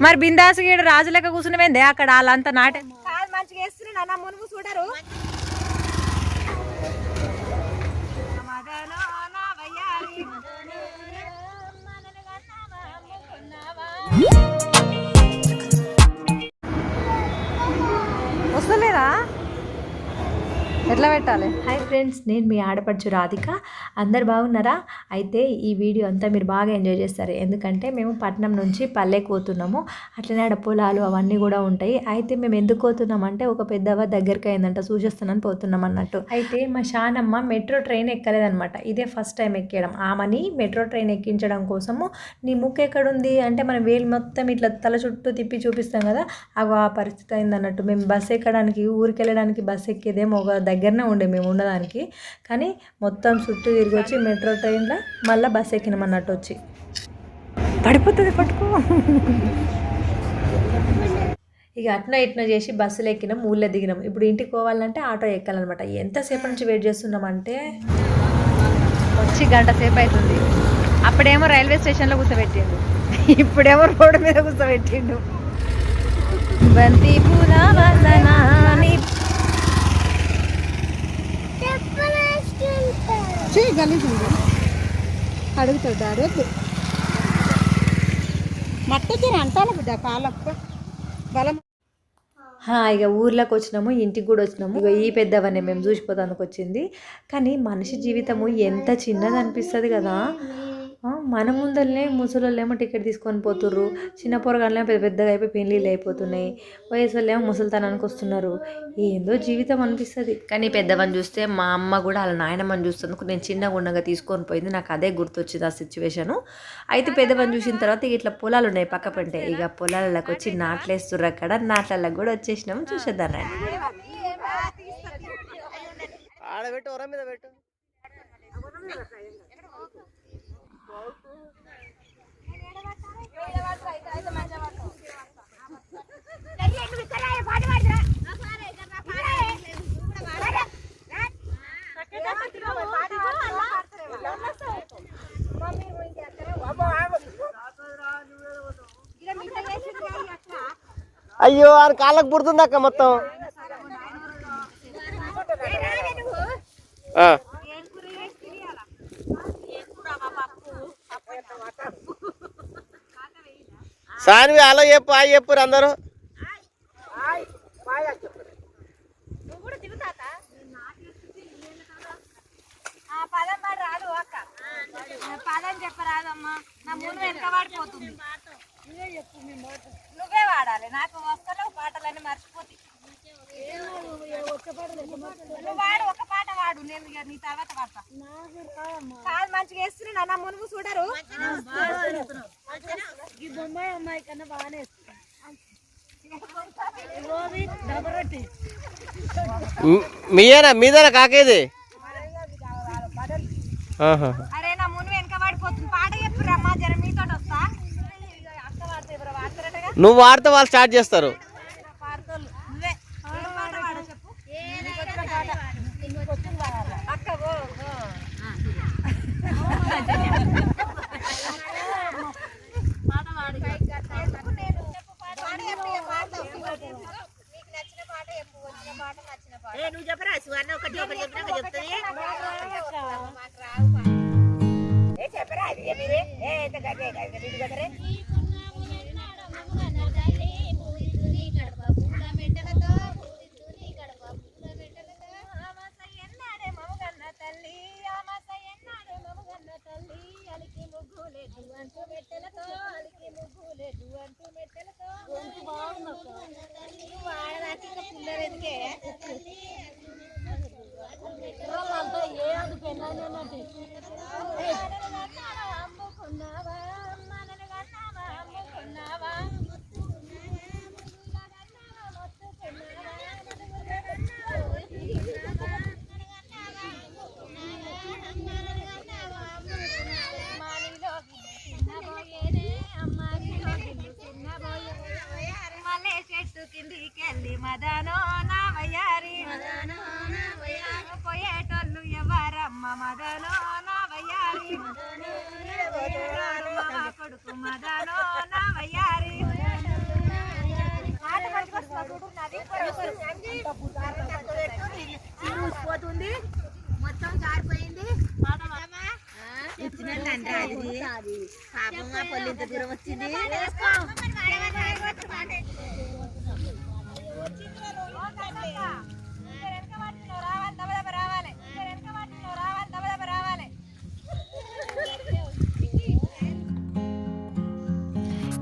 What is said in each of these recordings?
మరి బిందాసు గీడు రాజు లెక్క కూర్చునిపోయింది అక్కడ వాళ్ళంతా నాటే మంచిగా వేస్తున్నా మునుగు చూడరు. వస్తలేరా ఎట్లా పెట్టాలి? హాయ్ ఫ్రెండ్స్, నేను మీ ఆడపడుచు రాధిక. అందరు బాగున్నారా? అయితే ఈ వీడియో అంతా మీరు బాగా ఎంజాయ్ చేస్తారు, ఎందుకంటే మేము పట్నం నుంచి పల్లెకి పోతున్నాము. అట్లనే ఆడ పొలాలు అవన్నీ కూడా ఉంటాయి. అయితే మేము ఎందుకు పోతున్నామంటే ఒక పెద్దవ దగ్గరికి అయిందంట, చూసేస్తున్నాను పోతున్నాం అన్నట్టు. అయితే మా షానమ్మ మెట్రో ట్రైన్ ఎక్కలేదనమాట. ఇదే ఫస్ట్ టైం ఎక్కడం. ఆమెని మెట్రో ట్రైన్ ఎక్కించడం కోసము నీ ముక్కు ఎక్కడుంది అంటే మనం వేలు మొత్తం ఇట్లా తల చుట్టూ తిప్పి చూపిస్తాం కదా, అగో ఆ పరిస్థితి అయిందన్నట్టు. మేము బస్సు ఎక్కడానికి ఊరికి వెళ్ళడానికి బస్సు ఎక్కేదేమో ఒక దగ్గరనే ఉండే మేము ఉండడానికి, కానీ మొత్తం చుట్టూ తిరిగి వచ్చి మెట్రో ట్రైన్లో మళ్ళీ బస్సు ఎక్కినామన్నట్టు. వచ్చి పడిపోతుంది పట్టుకో. ఇక అట్లా ఇట్లా చేసి బస్సులు ఎక్కినాం, ఊళ్ళో దిగినాం. ఇప్పుడు ఇంటికి పోవాలంటే ఆటో ఎక్కాలన్నమాట. ఎంతసేపు నుంచి వెయిట్ చేస్తున్నామంటే వచ్చి గంట సేపు అవుతుంది. అప్పుడేమో రైల్వే స్టేషన్లో కూర్చోబెట్టిండు, ఇప్పుడేమో రోడ్డు మీద కూర్చోబెట్టిండు. బంతి పూల వందనాని అడుగుతాడు అడగద్దు మట్టకి అంటాను బిడ్డ కాలప్ప బలం. ఇక ఊర్లోకి వచ్చినాము, ఇంటికి కూడా వచ్చినాము. ఇక ఈ పెద్దవన్నీ మేము చూసిపోతానికి వచ్చింది. కానీ మనిషి జీవితము ఎంత చిన్నది అనిపిస్తుంది కదా. మన ముందరనే ముసలోళ్ళేమో టికెట్ తీసుకొని పోతుర్రు, చిన్న పొరగాళ్ళేమో పెద్ద పెద్దగా అయిపోయి పెళ్ళిళ్ళు అయిపోతున్నాయి, వయసు వాళ్ళేమో ముసలితనానికి వస్తున్నారు. ఏందో జీవితం అనిపిస్తుంది. కానీ పెద్దవని చూస్తే మా అమ్మ కూడా వాళ్ళ నాయనమ్మని చూస్తుంది. నేను చిన్నగా ఉండగా తీసుకొని పోయింది, నాకు అదే గుర్తొచ్చింది ఆ సిచ్యువేషను. అయితే పెద్దవని చూసిన తర్వాత ఇట్లా పొలాలు ఉన్నాయి పక్క పంటే, ఇక పొలాలకు వచ్చి నాట్లేస్తుర్రు. అక్కడ నాట్లకి కూడా వచ్చేసినాము. చూసేద్దాం రండి. అయ్యో ఆయన కాళ్ళకు పుడుతుంది అక్క మొత్తం. సాన్వి అలా చెప్పు, అవి చెప్పురు అందరూ. పదం మరి రాదు అక్క, పదం చెప్పరాదమ్మా. నా ముందు వెనక వాడిపోతుంది. నువ్వే వాడాలి, నాకు వస్తలేవు పాటలన్నీ మర్చిపోతాయి. నువ్వు వాడు, ఒక పాట వాడు, నేను నీ తర్వాత వాడతా. కాదు మంచిగా వేస్తున్నా, నా మునుగు చూడరు. బొమ్మాయి అమ్మాయి కన్నా బాగానే మీదేనా కాకేది? అరే నా మును వెనక పడిపోతుంది. పాట చెప్పు రమ్మా, జర మీతో వస్తా. అక్క వాడితే ఎవరో వాడతారటగా. నువ్వు వాడితే వాళ్ళు స్టార్ట్ చేస్తారు. నువ్వే పాట వాడ చెప్పు. అక్క నువ్వు చెప్పరా సువర్ణ, ఒకటి ఒకటి చెప్పినాక చెప్తుంది. చెప్పరా మదనో నా వయ్యారి పోయేటోళ్ళు ఎవరమ్మ, మదనో నా వయ్యారి కొడుకు మదనో నా వయ్యారి నాటు మంచిగా వస్తుందా చూడు నది పోతుంది మొత్తం జారిపోయింది పాపమ్మ పళ్ళు ఇంత దూరం వచ్చింది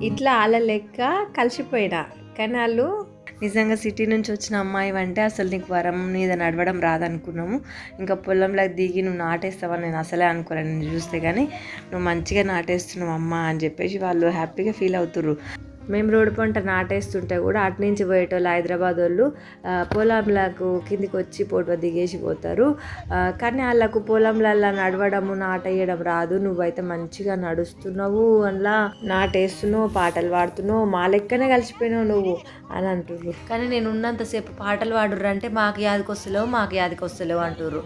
ఇట్లా వాళ్ళ లెక్క కలిసిపోయినా కానీ వాళ్ళు నిజంగా సిటీ నుంచి వచ్చిన అమ్మాయి అంటే అసలు నీకు వరం మీద నడవడం రాదనుకున్నాము. ఇంకా పొలంలో దిగి నువ్వు నాటేస్తావని నేను అసలే అనుకోలేను. నేను చూస్తే కానీ నువ్వు మంచిగా నాటేస్తున్నావు అమ్మ అని చెప్పేసి వాళ్ళు హ్యాపీగా ఫీల్ అవుతుర్రు. మేము రోడ్డు పంట నాటేస్తుంటే కూడా అటు నుంచి పోయేటోళ్ళు హైదరాబాద్ వాళ్ళు పొలంలకు కిందికి వచ్చి పోటు దిగేసి పోతారు. కానీ వాళ్ళకు పొలంలల్లో నడవడము నాటేయడం రాదు. నువ్వైతే మంచిగా నడుస్తున్నావు, అందులో నాటేస్తున్నావు, పాటలు పాడుతున్నావు, మా లెక్కనే కలిసిపోయినావు నువ్వు అని అంటుర్రు. కానీ నేను ఉన్నంతసేపు పాటలు పాడుర్రు అంటే మాకు యాదికి వస్తలేవు అంటుర్రు.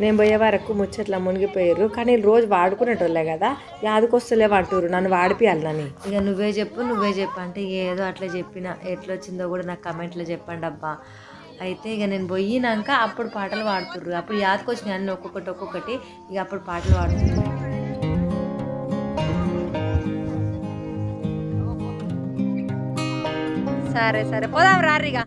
నేను పోయే వరకు ముచ్చట్లా మునిగిపోయారు. కానీ రోజు వాడుకునేటోళ్ళే కదా, యాదకొస్తలేవు అంటారు, నన్ను వాడిపియాలని. ఇక నువ్వే చెప్పు అంటే ఏదో అట్లా చెప్పిన, ఎట్లా వచ్చిందో కూడా నాకు కమెంట్లో చెప్పండి అబ్బా. అయితే ఇక నేను పోయినాక అప్పుడు పాటలు పాడుతుర్రు. అప్పుడు యాదకొచ్చినాయి అన్నీ ఒక్కొక్కటి. ఇక అప్పుడు పాటలు పాడుతుర్రు. సరే పోదాం రారిగా.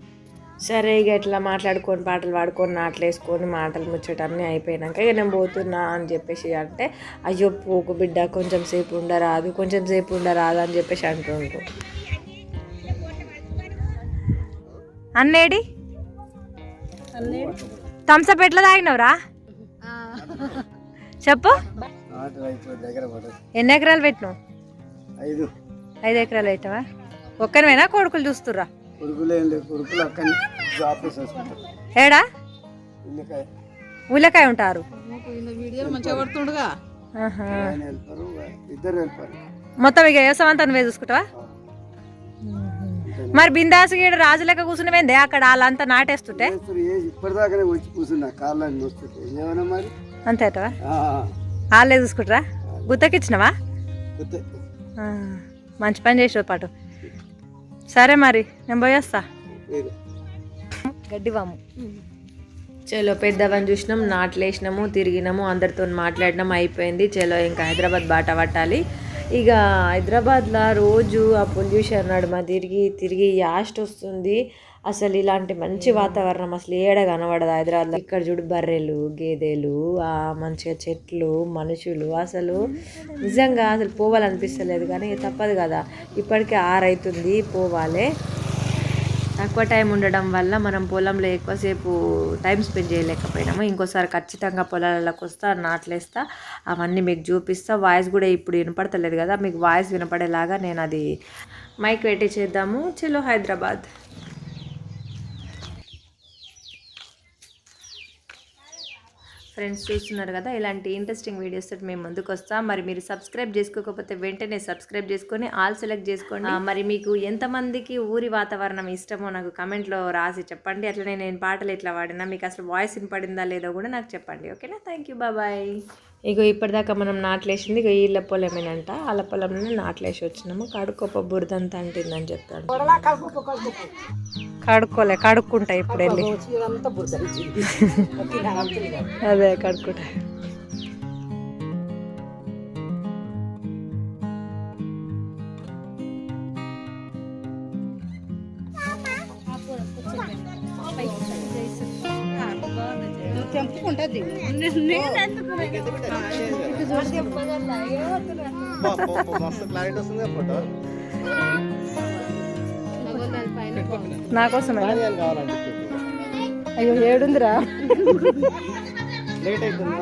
సరే ఇక ఇట్లా మాట్లాడుకొని పాటలు పాడుకొని నాట్లు వేసుకొని మాటలు ముచ్చటన్నీ అయిపోయినాక ఇక నేను పోతున్నా అని చెప్పేసి అంటే, అయ్యో పోకు బిడ్డ కొంచెం సేపు ఉండరాదు అని చెప్పేసి అంటుండ్రు. అన్నేడి థమ్సప్ ఎట్లా తాగినవురా చెప్పు. ఎన్ని ఎకరాలు పెట్టినావు? 5 ఎకరాలు పెట్టావా? ఒక్కరివేనా కొడుకులు చూస్తుర్రా? ఏడా ఉల్లకాయ ఉంటారు. మొత్తం ఇక వ్యవసాయం అంతా నువ్వే చూసుకుంటావా? మరి బిందాసు గీడ రాజు లెక్క కూర్చునిపోయింది అక్కడ వాళ్ళంతా నాటేస్తుంటే అంతేటవా? వాళ్ళే చూసుకుంటారా? గుత్తకిచ్చినవా? మంచి పని చేసావు పాటు. సరే మరి నేను పోయేస్తా. గడ్డివాము చలో పెద్దవని చూసినాం, నాట్లు వేసినాము, తిరిగినాము, అందరితో మాట్లాడినాం, అయిపోయింది. చలో ఇంకా హైదరాబాద్ బాట పట్టాలి. ఇక హైదరాబాద్లో రోజు ఆ పొల్యూషన్ నడుమ తిరిగి యాస్ట్ వస్తుంది. అసలు ఇలాంటి మంచి వాతావరణం అసలు ఏడ కనబడదు హైదరాబాద్లో. ఇక్కడ చూడు బర్రెలు, గేదెలు, మంచిగా చెట్లు, మనుషులు, అసలు నిజంగా అసలు పోవాలనిపిస్తలేదు. కానీ తప్పదు కదా, ఇప్పటికే 6 అవుతుంది, పోవాలి. తక్కువ టైం ఉండడం వల్ల మనం పొలంలో ఎక్కువసేపు టైం స్పెండ్ చేయలేకపోయినాము. ఇంకోసారి ఖచ్చితంగా పొలాలకు వస్తా, నాట్లేస్తా, అవన్నీ మీకు చూపిస్తా. వాయిస్ కూడా ఇప్పుడు వినపడతలేదు కదా, మీకు వాయిస్ వినపడేలాగా నేను అది మైక్ పెట్టి చేద్దాము. చలో హైదరాబాద్. ఫ్రెండ్స్ చూస్తున్నారు కదా, ఇలాంటి ఇంట్రెస్టింగ్ వీడియోస్ తోటి మేము ముందుకు వస్తాం. మరి మీరు సబ్స్క్రైబ్ చేసుకోకపోతే వెంటనే సబ్స్క్రైబ్ చేసుకొని ఆల్ సెలెక్ట్ చేసుకోండి. మరి మీకు ఎంతమందికి ఊరి వాతావరణం ఇష్టమో నాకు కమెంట్లో రాసి చెప్పండి. అట్లనే నేను పాటలు ఎట్లా పాడినా, మీకు అసలు వాయిస్ వినపడిందా లేదో కూడా నాకు చెప్పండి. ఓకేనా? Thank you, bye. ఇగో ఇప్పటిదాకా మనం నాట్లేసింది ఇక వీళ్ళ పొలమేనంట. వాళ్ళ పొలంలో నాట్లేసి వచ్చినాము. కడుక్కోప బురదంతా అంటిందని చెప్తాడు. కడుక్కుంటా ఇప్పుడు వెళ్ళి. అదే కడుక్కుంటా. తెంపుకుంటుంది నా కోసం. అయ్యో ఏడుందిరా. లేట్ అవుతుంది.